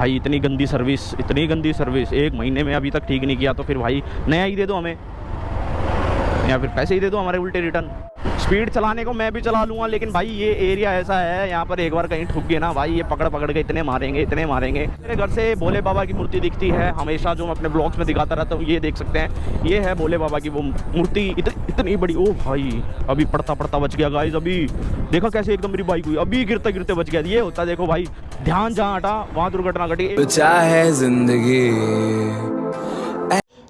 भाई इतनी गंदी सर्विस, इतनी गंदी सर्विस, 1 महीने में अभी तक ठीक नहीं किया, तो फिर भाई नया ही दे दो हमें, या फिर पैसे ही दे दो हमारे उल्टे रिटर्न। स्पीड चलाने को मैं भी चला लूँगा, लेकिन भाई ये एरिया ऐसा है, यहाँ पर एक बार कहीं ठुक गए ना भाई, ये पकड़ पकड़ के इतने मारेंगे, इतने मारेंगे। मेरे घर से भोले बाबा की मूर्ति दिखती है हमेशा, जो मैं अपने ब्लॉग्स में दिखाता रहता हूँ। ये देख सकते हैं, ये है भोले बाबा की वो मूर्ति, इतनी बड़ी। ओ भाई अभी पड़ता पड़ता बच गया गाइस, अभी देखो कैसे एकदम मेरी बाइक हुई, अभी गिरते गिरते बच गया। ये होता है देखो भाई, ध्यान जहाँ हटा वहाँ दुर्घटना घटी। चाहे जिंदगी।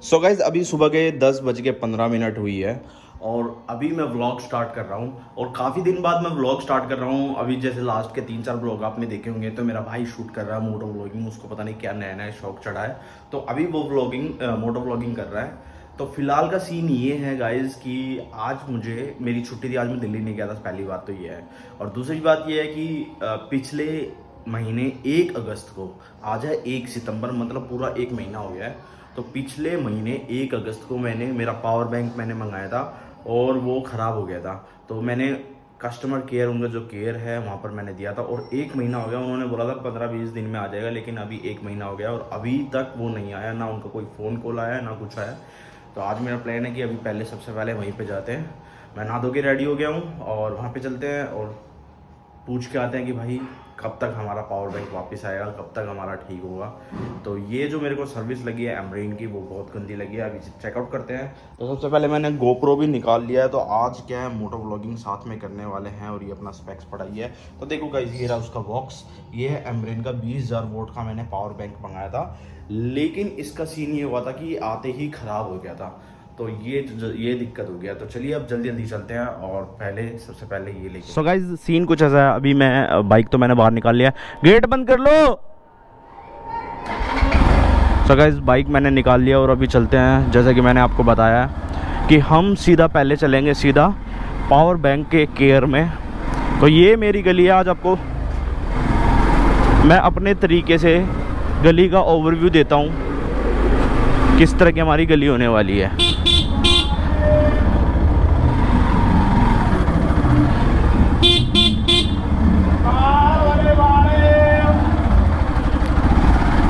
सो गाइज अभी सुबह के 10:15 हुई है और अभी मैं व्लॉग स्टार्ट कर रहा हूँ, और काफ़ी दिन बाद मैं व्लॉग स्टार्ट कर रहा हूँ। अभी जैसे लास्ट के 3-4 व्लॉग आपने देखे होंगे, तो मेरा भाई शूट कर रहा है मोटो व्लॉगिंग, उसको पता नहीं क्या नया नया शौक चढ़ा है, तो अभी वो मोटो व्लॉगिंग कर रहा है। तो फिलहाल का सीन ये है गाइज कि आज मुझे मेरी छुट्टी थी, आज मैं दिल्ली नहीं गया था, पहली बात तो ये है। और दूसरी बात ये है कि पिछले महीने 1 अगस्त को, आज है 1 सितंबर, मतलब पूरा 1 महीना हो गया है। तो पिछले महीने 1 अगस्त को मेरा पावर बैंक मैंने मंगाया था और वो ख़राब हो गया था। तो मैंने कस्टमर केयर, उनका जो केयर है वहाँ पर मैंने दिया था, और 1 महीना हो गया। उन्होंने बोला था 15-20 दिन में आ जाएगा, लेकिन अभी 1 महीना हो गया और अभी तक वो नहीं आया, ना उनका कोई फ़ोन कॉल आया ना कुछ आया। तो आज मेरा प्लान है कि अभी सबसे पहले वहीं पर जाते हैं। मैं नहा धो के रेडी हो गया हूँ और वहाँ पर चलते हैं और पूछ के आते हैं कि भाई कब तक हमारा पावर बैंक वापस आएगा, कब तक हमारा ठीक होगा। तो ये जो मेरे को सर्विस लगी है एमरेन की, वो बहुत गंदी लगी है। अभी चेकआउट करते हैं। तो सबसे पहले मैंने गोप्रो भी निकाल लिया है, तो आज क्या है, मोटो व्लॉगिंग साथ में करने वाले हैं और ये अपना स्पेक्स पढ़ाई है। तो देखो गाइस, ये रहा उसका बॉक्स, ये है एमरेन का 20,000 वोल्ट का मैंने पावर बैंक मंगाया था, लेकिन इसका सीन ये हुआ था कि आते ही ख़राब हो गया था। तो ये दिक्कत हो गया। तो चलिए अब जल्दी जल्दी चलते हैं और सबसे पहले ये लेके। सो गाइस सीन कुछ ऐसा है, अभी मैं बाइक तो मैंने बाहर निकाल लिया, गेट बंद कर लो। सो गाइस बाइक मैंने निकाल लिया और अभी चलते हैं। जैसा कि मैंने आपको बताया कि हम सीधा पहले चलेंगे सीधा पावर बैंक के केयर में। तो ये मेरी गली है, आज आपको मैं अपने तरीके से गली का ओवरव्यू देता हूँ, किस तरह की हमारी गली होने वाली है।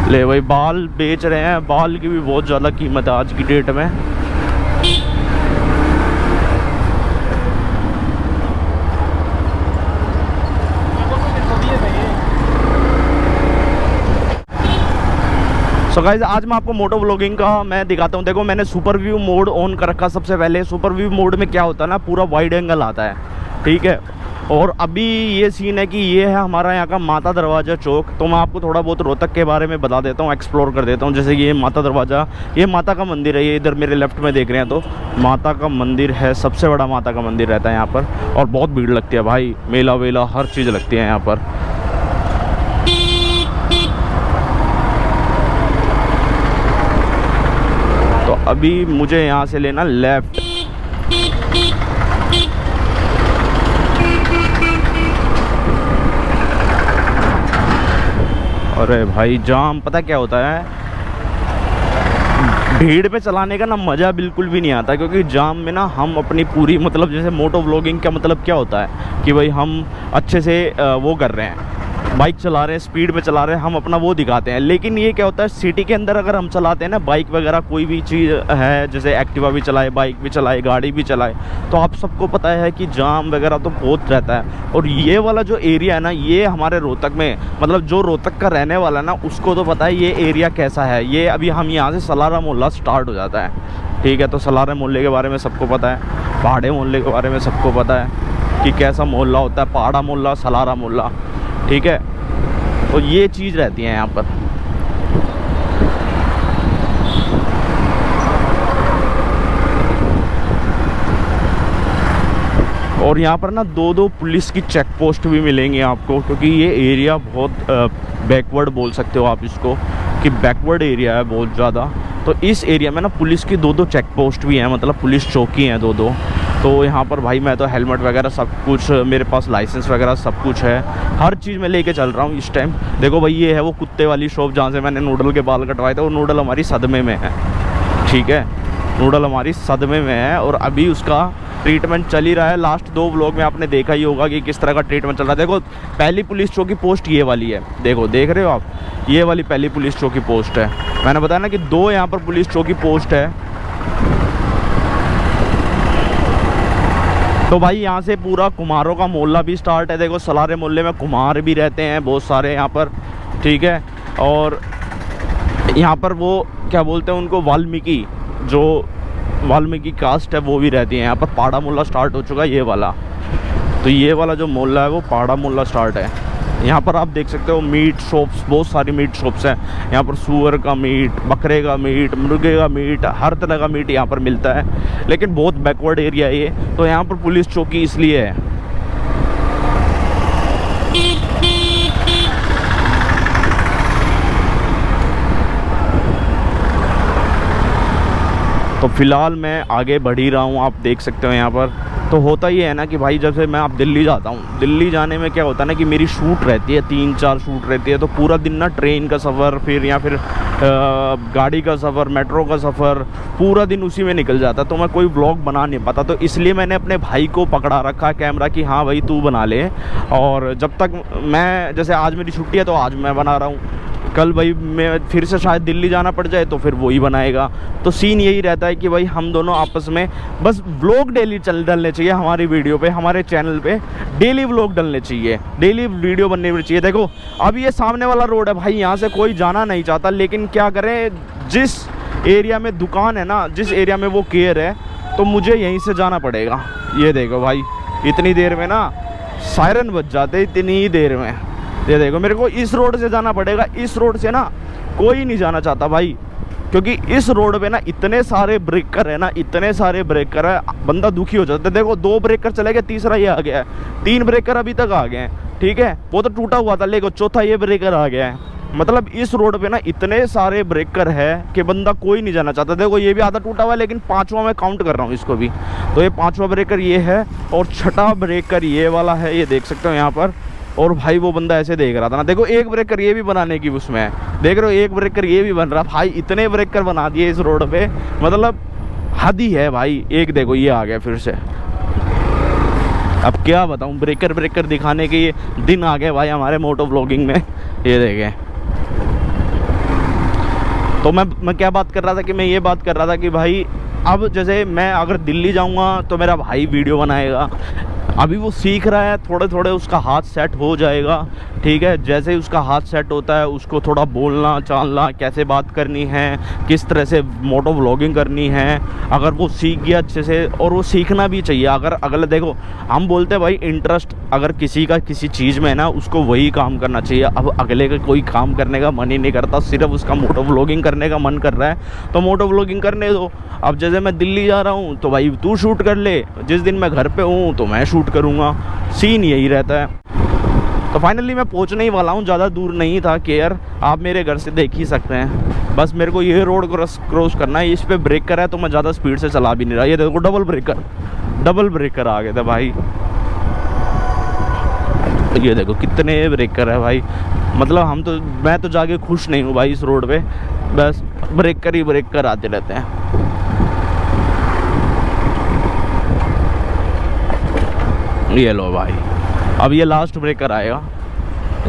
ले भाई बाल बेच रहे हैं, बाल की भी बहुत ज़्यादा कीमत है आज की डेट में। सो गाइस आज मैं आपको मोटो व्लॉगिंग का मैं दिखाता हूँ। देखो मैंने सुपर व्यू मोड ऑन कर रखा सबसे पहले। सुपर व्यू मोड में क्या होता है ना, पूरा वाइड एंगल आता है, ठीक है। और अभी ये सीन है कि ये है हमारा यहाँ का माता दरवाज़ा चौक। तो मैं आपको थोड़ा बहुत रोहतक के बारे में बता देता हूँ, एक्सप्लोर कर देता हूँ। जैसे कि ये माता दरवाज़ा, ये माता का मंदिर है, ये इधर मेरे लेफ्ट में देख रहे हैं, तो माता का मंदिर है, सबसे बड़ा माता का मंदिर रहता है यहाँ पर। और बहुत भीड़ लगती है भाई, मेला वेला हर चीज़ लगती है यहाँ पर। तो अभी मुझे यहाँ से लेना लेफ़्ट। अरे भाई जाम, पता क्या होता है, भीड़ पे चलाने का ना मज़ा बिल्कुल भी नहीं आता, क्योंकि जाम में ना हम अपनी पूरी, मतलब जैसे मोटो व्लॉगिंग का मतलब क्या होता है कि भाई हम अच्छे से वो कर रहे हैं, बाइक चला रहे हैं, स्पीड में चला रहे हैं, हम अपना वो दिखाते हैं। लेकिन ये क्या होता है, सिटी के अंदर अगर हम चलाते हैं ना बाइक वगैरह, कोई भी चीज़ है, जैसे एक्टिवा भी चलाए, बाइक भी चलाए, गाड़ी भी चलाए, तो आप सबको पता है कि जाम वगैरह तो बहुत रहता है। और ये वाला जो एरिया है ना, ये हमारे रोहतक में, मतलब जो रोहतक का रहने वाला है ना, उसको तो पता है ये एरिया कैसा है। ये अभी हम यहाँ से सलारा मोहल्ला स्टार्ट हो जाता है, ठीक है। तो सलारा मोहल्ले के बारे में सबको पता है, पहाड़े मोहल्ले के बारे में सबको पता है कि कैसा मोहल्ला होता है, पहाड़ा मोहल्ला, सलारा मोहल्ला, ठीक है। तो ये चीज़ रहती है यहाँ पर। और यहाँ पर ना 2-2 पुलिस की चेक पोस्ट भी मिलेंगे आपको, क्योंकि ये एरिया बहुत बैकवर्ड बोल सकते हो आप इसको, कि बैकवर्ड एरिया है बहुत ज़्यादा। तो इस एरिया में ना पुलिस की 2-2 चेक पोस्ट भी हैं, मतलब पुलिस चौकी हैं 2-2। तो यहाँ पर भाई मैं तो हेलमेट वगैरह सब कुछ, मेरे पास लाइसेंस वगैरह सब कुछ है, हर चीज़ मैं लेके चल रहा हूँ इस टाइम। देखो भाई ये है वो कुत्ते वाली शॉप जहाँ से मैंने नूडल के बाल कटवाए थे, वो नूडल हमारी सदमे में है, ठीक है। नूडल हमारी सदमे में है और अभी उसका ट्रीटमेंट चल ही रहा है। लास्ट 2 व्लॉग में आपने देखा ही होगा कि किस तरह का ट्रीटमेंट चल रहा है। देखो पहली पुलिस चौकी पोस्ट ये वाली है, देखो देख रहे हो आप, ये वाली पहली पुलिस चौकी पोस्ट है। मैंने बताया ना कि 2 यहाँ पर पुलिस चौकी पोस्ट है। तो भाई यहाँ से पूरा कुम्हारों का मोहल्ला भी स्टार्ट है। देखो सलारे मोहल्ले में कुम्हार भी रहते हैं बहुत सारे यहाँ पर, ठीक है। और यहाँ पर वो क्या बोलते हैं उनको, वाल्मीकि कास्ट है वो भी रहती है यहाँ पर। पाड़ा मोहल्ला स्टार्ट हो चुका है ये वाला, तो ये वाला जो मोहल्ला है वो पाड़ा मोहल्ला स्टार्ट है। यहाँ पर आप देख सकते हो मीट शॉप्स, बहुत सारी मीट शॉप्स हैं यहाँ पर। सूअर का मीट, बकरे का मीट, मुर्गे का मीट, हर तरह का मीट यहाँ पर मिलता है। लेकिन बहुत बैकवर्ड एरिया है ये, तो यहाँ पर पुलिस चौकी इसलिए है। तो फिलहाल मैं आगे बढ़ ही रहा हूँ, आप देख सकते हो यहाँ पर। तो होता ये है ना कि भाई जब से मैं आप दिल्ली जाता हूँ, दिल्ली जाने में क्या होता है ना कि मेरी शूट रहती है, 3-4 शूट रहती है। तो पूरा दिन ना ट्रेन का सफ़र, फिर या फिर गाड़ी का सफ़र, मेट्रो का सफ़र, पूरा दिन उसी में निकल जाता। तो मैं कोई व्लॉग बना नहीं पाता। तो इसलिए मैंने अपने भाई को पकड़ा रखा कैमरा कि हाँ भाई तू बना ले। और जब तक मैं, जैसे आज मेरी छुट्टी है तो आज मैं बना रहा हूँ, कल भाई मैं फिर से शायद दिल्ली जाना पड़ जाए तो फिर वो ही बनाएगा। तो सीन यही रहता है कि भाई हम दोनों आपस में बस व्लॉग डेली डलने चाहिए हमारी वीडियो पे, हमारे चैनल पे डेली व्लॉग डलने चाहिए, डेली वीडियो बननी चाहिए। देखो अब ये सामने वाला रोड है भाई, यहाँ से कोई जाना नहीं चाहता, लेकिन क्या करें, जिस एरिया में दुकान है ना, जिस एरिया में वो केयर है, तो मुझे यहीं से जाना पड़ेगा। ये देखो भाई इतनी देर में ना सायरन बज जाते, इतनी ही देर में। ये देखो मेरे को इस रोड से जाना पड़ेगा। इस रोड से ना कोई नहीं जाना चाहता भाई, क्योंकि इस रोड पे ना इतने सारे ब्रेकर है ना, इतने सारे ब्रेकर है, बंदा दुखी हो जाता है। देखो 2 ब्रेकर चले गए, तीसरा ये आ गया है, 3 ब्रेकर अभी तक आ गए हैं, ठीक है, वो तो टूटा हुआ था, लेकिन चौथा ये ब्रेकर आ गया है। मतलब इस रोड पे ना इतने सारे ब्रेकर है कि बंदा कोई नहीं जाना चाहता। देखो ये भी आधा टूटा हुआ है, लेकिन 5वां मैं काउंट कर रहा हूँ इसको भी। तो ये 5वां ब्रेकर ये है, और 6ठा ब्रेकर ये वाला है, ये देख सकते हो यहाँ पर। और भाई वो बंदा ऐसे देख रहा था ना, देखो 1 ब्रेकर ये भी बनाने की उसमें है, देख रहे हो 1 ब्रेकर ये भी बन रहा। भाई इतने ब्रेकर बना दिए इस रोड पे, मतलब हद ही है भाई। एक देखो ये आ गया फिर से। अब क्या बताऊं, ब्रेकर दिखाने के ये दिन आ गए भाई हमारे मोटो व्लॉगिंग में। ये देखें, तो मैं क्या बात कर रहा था कि मैं ये बात कर रहा था कि भाई अब जैसे मैं अगर दिल्ली जाऊंगा तो मेरा भाई वीडियो बनाएगा। अभी वो सीख रहा है, थोड़े थोड़े उसका हाथ सेट हो जाएगा, ठीक है। जैसे ही उसका हाथ सेट होता है, उसको थोड़ा बोलना चालना, कैसे बात करनी है, किस तरह से मोटो व्लॉगिंग करनी है, अगर वो सीख गया अच्छे से, और वो सीखना भी चाहिए। अगर अगले, देखो हम बोलते हैं भाई इंटरेस्ट अगर किसी का किसी चीज़ में है ना, उसको वही काम करना चाहिए। अब अगले का कोई काम करने का मन ही नहीं करता, सिर्फ उसका मोटो व्लॉगिंग करने का मन कर रहा है, तो मोटो व्लॉगिंग करने दो। अब जैसे मैं दिल्ली जा रहा हूँ तो भाई तू शूट कर ले, जिस दिन मैं घर पे हूँ तो मैं शूट करूँगा, सीन यही रहता है। तो फाइनली मैं पहुँचने ही वाला हूँ, ज़्यादा दूर नहीं था केयर, आप मेरे घर से देख ही सकते हैं। बस मेरे को ये रोड क्रॉस करना है, इस पे ब्रेकर है तो मैं ज़्यादा स्पीड से चला भी नहीं रहा। ये देखो डबल ब्रेकर आ गए थे भाई। ये देखो कितने ब्रेकर है भाई, मतलब मैं तो जाके खुश नहीं हूँ भाई इस रोड पे, बस ब्रेकर ही ब्रेकर आते रहते हैं। ये लो भाई, अब ये लास्ट ब्रेकर आएगा,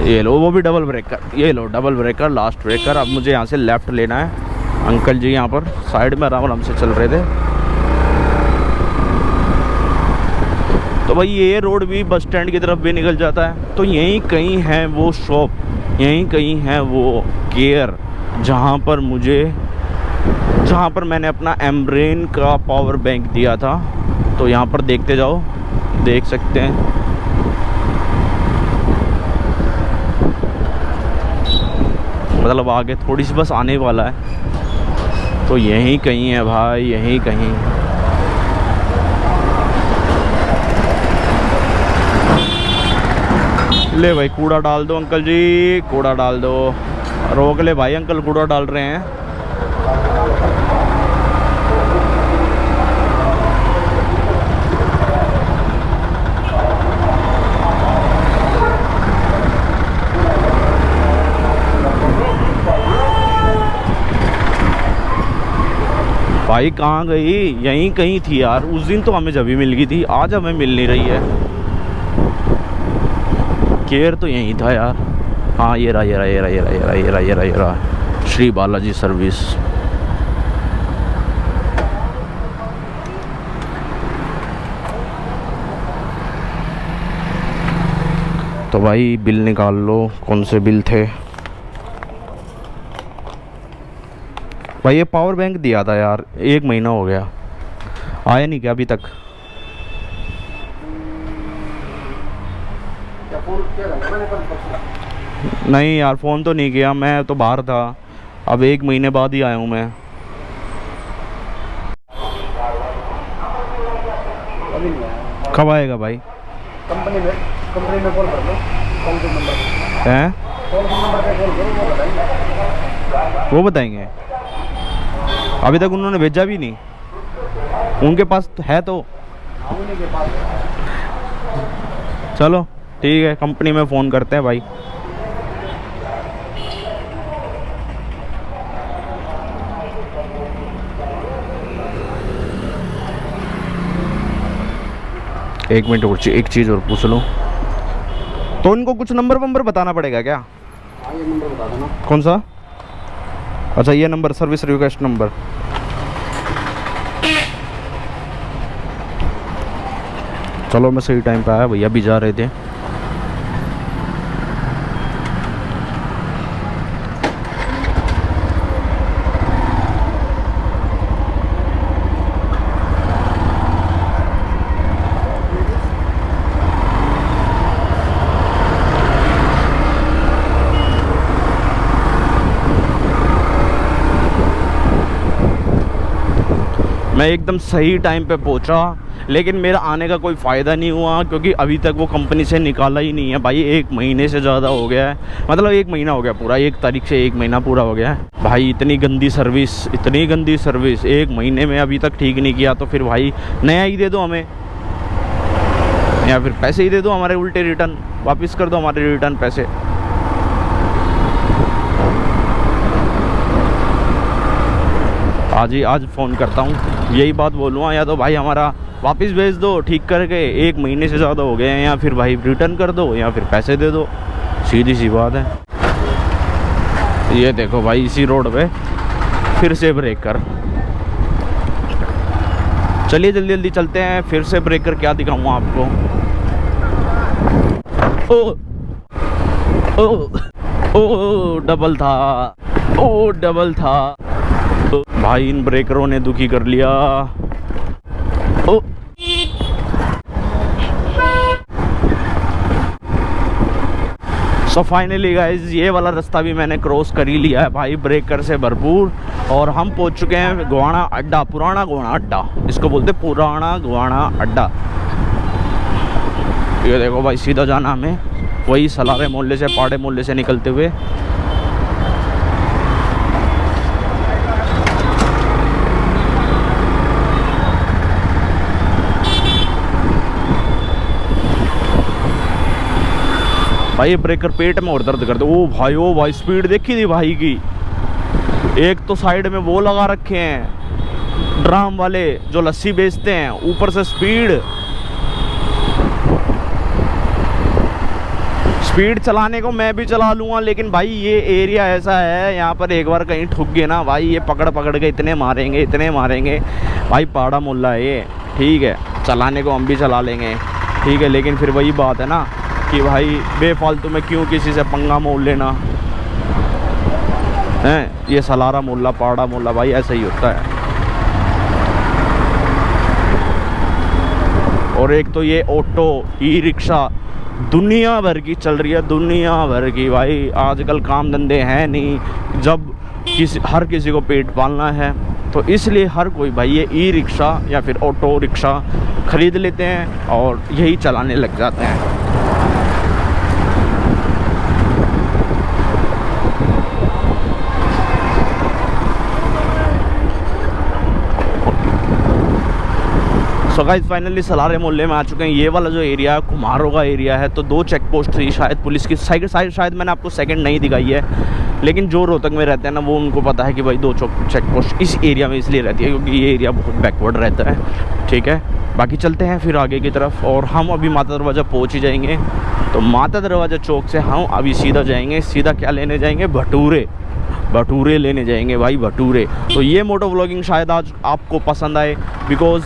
ये लो, वो भी डबल ब्रेकर, ये लो डबल ब्रेकर, लास्ट ब्रेकर। अब मुझे यहाँ से लेफ़्ट लेना है। अंकल जी यहाँ पर साइड में आराम से चल रहे थे। तो भाई ये रोड भी बस स्टैंड की तरफ भी निकल जाता है। तो यहीं कहीं है वो शॉप, यहीं कहीं है वो केयर, जहाँ पर मैंने अपना एम्ब्रेन का पावर बैंक दिया था। तो यहाँ पर देखते जाओ, देख सकते हैं। मतलब आगे थोड़ी सी बस आने वाला है, तो यहीं कहीं है भाई, यहीं कहीं। ले भाई कूड़ा डाल दो अंकल जी, कूड़ा डाल दो। रोक ले भाई, अंकल कूड़ा डाल रहे हैं। भाई कहाँ गई? यहीं कहीं थी यार, उस दिन तो हमें जब भी मिल गई थी, आज हमें मिल नहीं रही है। केयर तो यहीं था यार। हाँ ये रहा, ये रहा, ये रहा, ये रहा, ये रहा, ये रहा, ये रहा, ये रहा, श्री बालाजी सर्विस। तो भाई बिल निकाल लो, कौन से बिल थे भाई? ये पावर बैंक दिया था यार, 1 महीना हो गया, आया नहीं क्या अभी तक? नहीं यार फ़ोन तो नहीं किया, मैं तो बाहर था, अब 1 महीने बाद ही आया हूँ मैं। कब आएगा भाई? कंपनी में कॉल कर लो, कॉल के नंबर हैं, कॉल के नंबर पे कॉल करो, वो बताएंगे। अभी तक उन्होंने भेजा भी नहीं, उनके पास है तो उनके पास। चलो ठीक है, कंपनी में फ़ोन करते हैं भाई। एक मिनट और, एक चीज़ और पूछ लो। तो इनको कुछ नंबर वंबर बताना पड़ेगा क्या? हाँ ये नंबर बता देना। कौन सा? अच्छा ये नंबर, सर्विस रिक्वेस्ट नंबर। चलो मैं सही टाइम पे आया, भैया भी जा रहे थे। मैं एकदम सही टाइम पे पहुंचा, लेकिन मेरा आने का कोई फ़ायदा नहीं हुआ, क्योंकि अभी तक वो कंपनी से निकाला ही नहीं है भाई। 1 महीने से ज़्यादा हो गया है, मतलब 1 महीना हो गया पूरा, 1 तारीख से 1 महीना पूरा हो गया है भाई। इतनी गंदी सर्विस, इतनी गंदी सर्विस, 1 महीने में अभी तक ठीक नहीं किया। तो फिर भाई नया ही दे दो हमें, या फिर पैसे ही दे दो हमारे उल्टे, रिटर्न वापस कर दो हमारे रिटर्न पैसे। आज ही आज फ़ोन करता हूँ, यही बात बोलूँगा, या तो भाई हमारा वापस भेज दो ठीक करके, 1 महीने से ज़्यादा हो गए हैं, या फिर भाई रिटर्न कर दो, या फिर पैसे दे दो, सीधी सी बात है। ये देखो भाई, इसी रोड पे फिर से ब्रेकर। चलिए जल्दी जल्दी चलते हैं, फिर से ब्रेकर क्या दिखाऊँ आपको। ओ ओ ओ डबल था, ओ डबल था भाई, इन ब्रेकरों ने दुखी कर लिया। ओ सो फाइनली गाइज, ये वाला रास्ता भी मैंने क्रॉस कर ही लिया है भाई, ब्रेकर से भरपूर। और हम पहुंच चुके हैं गोवाना अड्डा, पुराना गोवाना अड्डा, इसको बोलते पुराना गोवाना अड्डा। ये देखो भाई, सीधा जाना हमें वही सलारे मोहल्ले से, पाड़े मोहल्ले से निकलते हुए। भाई ये ब्रेकर पेट में और दर्द करते। ओ भाई स्पीड देखी थी भाई की। एक तो साइड में वो लगा रखे हैं ड्राम वाले जो लस्सी बेचते हैं, ऊपर से स्पीड चलाने को मैं भी चला लूँगा, लेकिन भाई ये एरिया ऐसा है, यहाँ पर एक बार कहीं ठुक गए ना भाई, ये पकड़ पकड़ के इतने मारेंगे भाई। पाड़ा मोहल्ला है ये, ठीक है, चलाने को हम भी चला लेंगे, ठीक है, लेकिन फिर वही बात है ना कि भाई बेफालतू में क्यों किसी से पंगा मोल लेना है। ये सलारा मोहल्ला, पाड़ा मोहल्ला भाई ऐसा ही होता है। और एक तो ये ऑटो, ई रिक्शा दुनिया भर की चल रही है, दुनिया भर की भाई। आजकल काम धंधे हैं नहीं, जब हर किसी को पेट पालना है, तो इसलिए हर कोई भाई ये ई रिक्शा या फिर ऑटो रिक्शा खरीद लेते हैं और यही चलाने लग जाते हैं। सो गाइस फाइनली सलारे मोहल्ले में आ चुके हैं। ये वाला जो एरिया है कुम्हारों का एरिया है, तो 2 चेक पोस्ट थी शायद पुलिस की, शायद मैंने आपको सेकंड नहीं दिखाई है, लेकिन जो रोहतक में रहते हैं ना, वो उनको पता है कि भाई 2 चेक पोस्ट इस एरिया में इसलिए रहती है क्योंकि ये एरिया बहुत बैकवर्ड रहता है। ठीक है, बाकी चलते हैं फिर आगे की तरफ, और हम अभी माता दरवाज़ा पहुँच ही जाएंगे। तो माता दरवाज़ा चौक से हम अभी सीधा जाएंगे, सीधा क्या लेने जाएंगे, भटूरे लेने जाएंगे भाई, भटूरे। तो ये मोटो व्लॉगिंग शायद आज आपको पसंद आए, बिकॉज़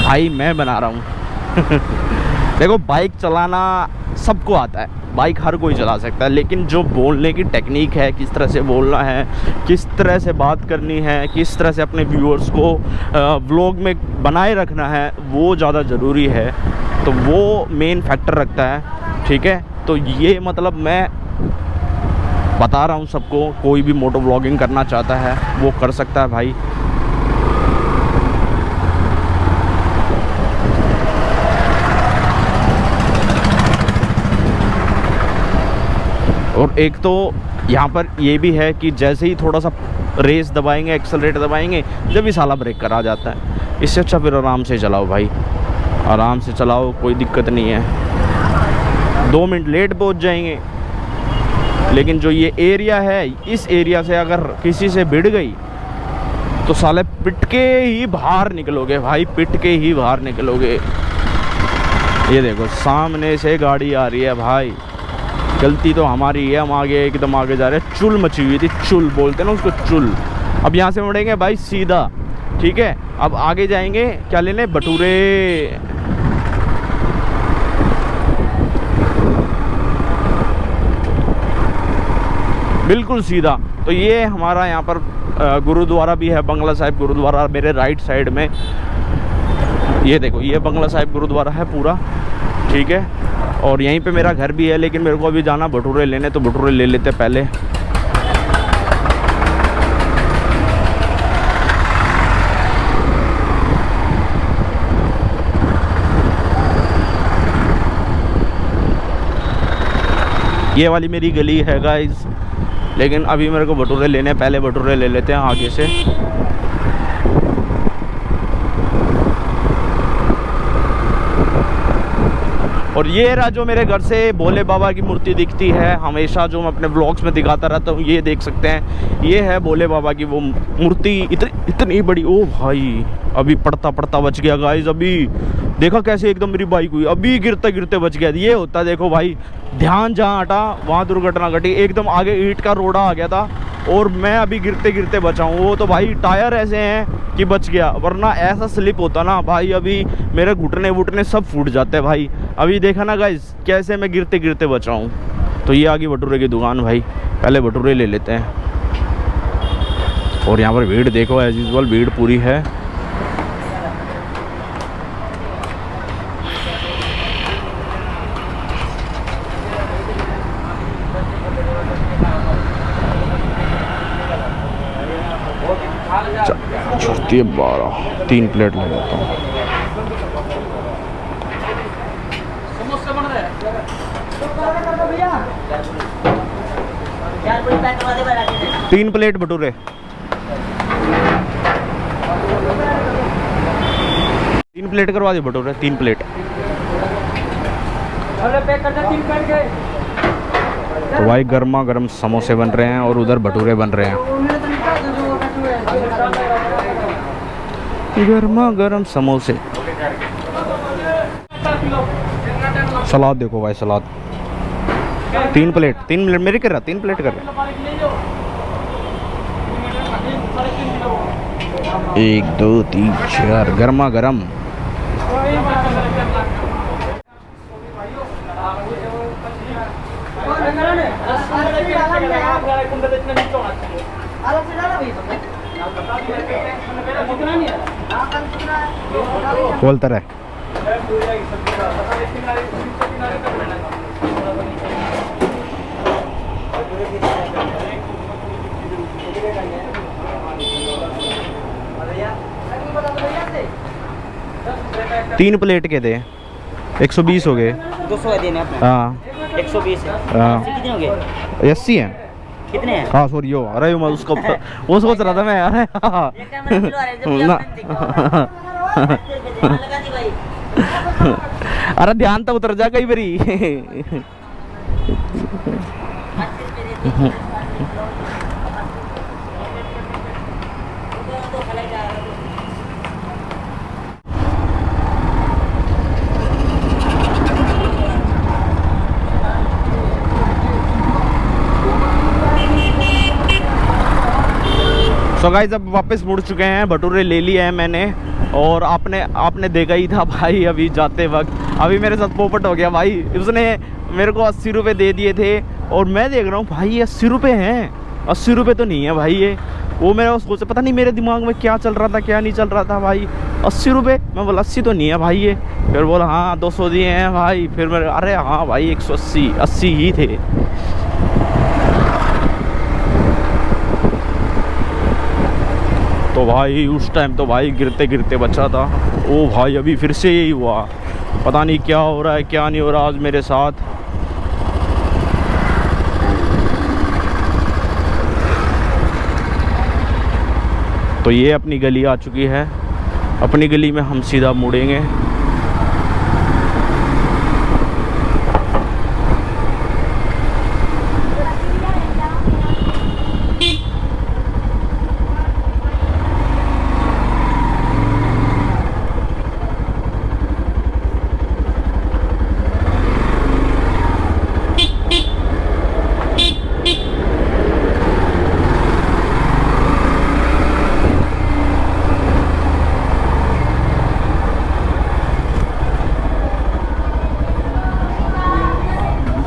भाई मैं बना रहा हूँ। देखो, बाइक चलाना सबको आता है, बाइक हर कोई चला सकता है, लेकिन जो बोलने की टेक्निक है, किस तरह से बोलना है, किस तरह से बात करनी है, किस तरह से अपने व्यूअर्स को व्लॉग में बनाए रखना है, वो ज़्यादा ज़रूरी है। तो वो मेन फैक्टर रखता है। ठीक है, तो ये मतलब मैं बता रहा हूँ सबको, कोई भी मोटो व्लॉगिंग करना चाहता है वो कर सकता है भाई। और एक तो यहाँ पर ये भी है कि जैसे ही थोड़ा सा रेस दबाएंगे, एक्सेलरेटर दबाएंगे, जब ही साला ब्रेक कर आ जाता है। इससे अच्छा फिर आराम से चलाओ भाई, आराम से चलाओ, कोई दिक्कत नहीं है। 2 मिनट लेट पहुँच जाएंगे, लेकिन जो ये एरिया है, इस एरिया से अगर किसी से भिड़ गई तो साले पिट के ही बाहर निकलोगे भाई, पिट के ही बाहर निकलोगे। ये देखो सामने से गाड़ी आ रही है भाई, गलती तो हमारी है, हम आगे एकदम आगे जा रहे हैं। चुल मची हुई थी, चुल बोलते हैं ना उसको, चुल। अब यहाँ से मुड़ेंगे भाई सीधा। ठीक है, अब आगे जाएंगे, क्या लेने, भटूरे। बिल्कुल सीधा। तो ये हमारा यहाँ पर गुरुद्वारा भी है, बंगला साहिब गुरुद्वारा मेरे राइट साइड में। ये देखो, ये बंगला साहिब गुरुद्वारा है पूरा। ठीक है, और यहीं पे मेरा घर भी है, लेकिन मेरे को अभी जाना भटूरे लेने, तो भटूरे ले लेते पहले। ये वाली मेरी गली है गाइस, लेकिन अभी मेरे को भटूरे लेने, पहले भटूरे ले लेते हैं आगे से। और ये रहा जो मेरे घर से भोले बाबा की मूर्ति दिखती है हमेशा, जो मैं अपने व्लॉग्स में दिखाता रहता हूँ। ये देख सकते हैं, ये है भोले बाबा की वो मूर्ति, इतनी बड़ी। ओ भाई, अभी पड़ता पड़ता बच गया गाइस। अभी देखा कैसे एकदम मेरी बाइक हुई, अभी गिरते गिरते बच गया। ये होता, देखो भाई, ध्यान जहाँ हटा वहाँ दुर्घटना घटी। एकदम आगे ईंट का रोड़ा आ गया था और मैं अभी गिरते गिरते बचा हूँ। वो तो भाई टायर ऐसे हैं कि बच गया, वरना ऐसा स्लिप होता ना भाई, अभी मेरे घुटने वुटने सब फूट जाते भाई। अभी देखा ना गाइस कैसे मैं गिरते गिरते बचा हूँ। तो ये आ गई भटूरे की दुकान भाई, पहले भटूरे ले लेते हैं। और यहाँ पर भीड़ देखो, एज यूजुअल भीड़ पूरी है। छुट्टी 12, 3 प्लेट ले लेता हूँ। तीन प्लेट भटूरे, 3 प्लेट करवा दे भटूरे, 3 प्लेट। तो भाई गर्मा गर्म समोसे बन रहे हैं और उधर भटूरे बन रहे हैं। गर्मा गर्म समोसे। सलाद देखो भाई, सलाद 3 प्लेट मेरी कर रहा, 3 प्लेट कर रहा। 1 2 3 4 गर्मा गर्म। बोलता रहे। तीन प्लेट के दे, 120 हो गए। 200 देने आपने। हाँ 120 है। हाँ, कितने हो गए? 80 हैं। कितने हैं? हाँ सॉरी, यो अरे मैं उसको वो सोच रहा था मैं। अरे हाँ अरे ध्यान तो उतर जा कई बारी। सो गाइस अब वापस मुड़ चुके हैं, भटूरे ले लिए हैं मैंने। और आपने देखा ही था भाई, अभी जाते वक्त अभी मेरे साथ पोपट हो गया भाई। उसने मेरे को 80 रुपये दे दिए थे और मैं देख रहा हूँ भाई ये 80 रुपये हैं, 80 रुपये तो नहीं है भाई ये। वो मेरा सोचा, पता नहीं मेरे दिमाग में क्या चल रहा था क्या नहीं चल रहा था भाई। 80 रुपये, मैं बोला 80 तो नहीं है भाई ये। फिर बोला हाँ 200 दिए हैं भाई। फिर मेरे अरे हाँ भाई 180 ही थे। तो भाई उस टाइम तो भाई गिरते गिरते बचा था। ओ भाई अभी फिर से यही हुआ, पता नहीं क्या हो रहा है क्या नहीं हो रहा आज मेरे साथ। तो ये अपनी गली आ चुकी है, अपनी गली में हम सीधा मुड़ेंगे।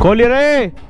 खोलिए रे।